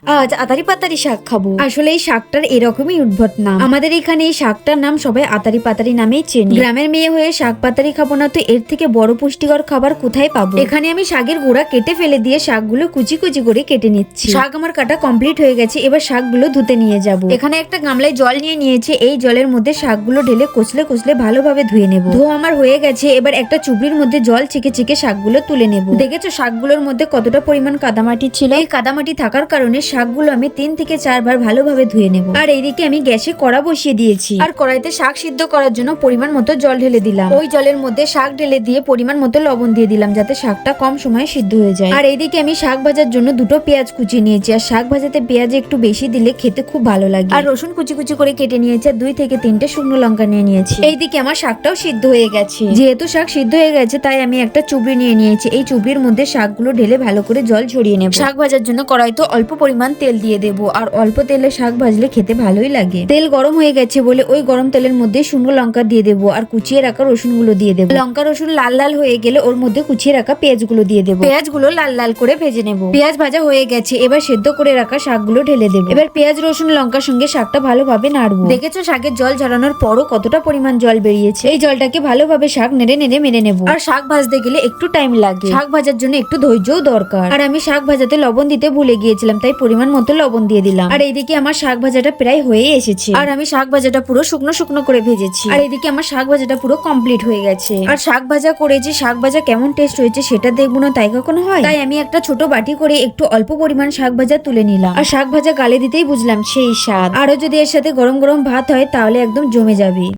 আজ আতারি পাতারি শাক খাবো। আসলে এই শাকটার এরকমই উদ্ভট নাম। আমাদের এখানে এই শাকটার নাম সবাই আতারি পাতারি নামেই চেনে। গ্রামের মেয়ে হয়ে শাক পাতারি খাবো না তো এর থেকে বড় পুষ্টিকর খাবার কোথায় পাবো। এখানে আমি শাকের গোড়া কেটে ফেলে দিয়ে শাকগুলো কুচি কুচি করে কেটে নিচ্ছি। শাক আমার কাটা কমপ্লিট হয়ে গেছে, এবার শাকগুলো ধুতে নিয়ে যাব। এখানে একটা গামলায় জল নিয়ে নিয়েছে, এই জলের মধ্যে শাকগুলো ঢেলে কচলে কচলে ভালোভাবে ধুয়ে নেব। ধোয়া আমার হয়ে গেছে, এবার একটা চুবড়ির মধ্যে জল ছেঁকে ছেঁকে শাকগুলো তুলে নেব। দেখেছো শাকগুলোর মধ্যে কতটা পরিমাণ কাদামাটি ছিল। এই কাদামাটি থাকার কারণে শাকগুলো আমি 3 থেকে 4 বার ভালোভাবে ধুয়ে নেব। আর এইদিকে আমি গ্যাসে কড়া বসিয়ে দিয়েছি, আর কড়াইতে শাক সিদ্ধ করার জন্য পরিমাণ মতো জল ঢেলে দিলাম। ওই জলের মধ্যে শাক ঢেলে দিয়ে পরিমাণ মতো লবণ দিয়ে দিলাম, যাতে শাকটা কম সময়ে সিদ্ধ হয়ে যায়। আর এইদিকে আমি শাক ভাজার জন্য 2টো পেঁয়াজ কুচিয়ে নিয়েছি। আর শাক ভাজাতে পেঁয়াজ একটু বেশি দিলে খেতে খুব ভালো লাগে। আর রসুন কুচি কুচি করে কেটে নিয়েছি, আর 2 থেকে 3টে শুকনো লঙ্কা নিয়ে নিয়েছি। এইদিকে আমার শাকটাও সিদ্ধ হয়ে গেছে। যেহেতু শাক সিদ্ধ হয়ে গেছে তাই আমি একটা চুবড়ি নিয়ে নিয়েছি। এই চুবড়ির মধ্যে শাকগুলো ঢেলে ভালো করে জল ঝরিয়ে নেব। শাক ভাজার জন্য কড়াইতে অল্প পরিমাণ তেল দিয়ে দেবো, আর অল্প তেলে শাক ভাজলে খেতে ভালোই লাগে। তেল গরম হয়ে গেছে বলে ওই গরম তেলের মধ্যে শুকনো লঙ্কা দিয়ে দেবো, আর কুচিয়ে রাখা রসুন গুলো দিয়ে দেবো। লঙ্কা রসুন লাল লাল হয়ে গেলে ওর মধ্যে কুচিয়ে রাখা পেঁয়াজ গুলো দিয়ে দেবো। পেঁয়াজ গুলো লাল লাল করে ভেজে নেবো। পেঁয়াজ ভাজা হয়ে গেছে, এবার সেদ্ধ করে রাখা শাকগুলো ঢেলে দেবো। এবার পেঁয়াজ রসুন লঙ্কার সঙ্গে শাকটা ভালোভাবে নাড়বো। দেখেছো শাকের জল ঝরানোর পরও কতটা পরিমাণ জল বেরিয়েছে। এই জলটাকে ভালোভাবে শাক নেড়ে নেড়ে মেরে নেবো। আর শাক ভাজতে গেলে একটু টাইম লাগে, শাক ভাজার জন্য একটু ধৈর্যও দরকার। আর আমি শাক ভাজাতে লবণ দিতে ভুলে গিয়েছিলাম, তাই পরিমাণ মতো লবণ দিয়ে দিলাম। আর এইদিকে আমার শাক ভাজাটা প্রায় হয়ে এসেছে, আর আমি শাক ভাজাটা পুরো শুকনো শুকনো করে ভেজেছি। আর এদিকে আমার শাক ভাজাটা পুরো কমপ্লিট হয়ে গেছে। আর শাক ভাজা করেছি, শাক ভাজা কেমন টেস্ট হয়েছে সেটা দেখবো না তাই কখনো হয়। তাই আমি একটা ছোট বাটি করে একটু অল্প পরিমাণ শাক ভাজা তুলে নিলাম। আর শাক ভাজা গালে দিতেই বুঝলাম সেই স্বাদ। আরো যদি এর সাথে গরম গরম ভাত হয় তাহলে একদম জমে যাবে।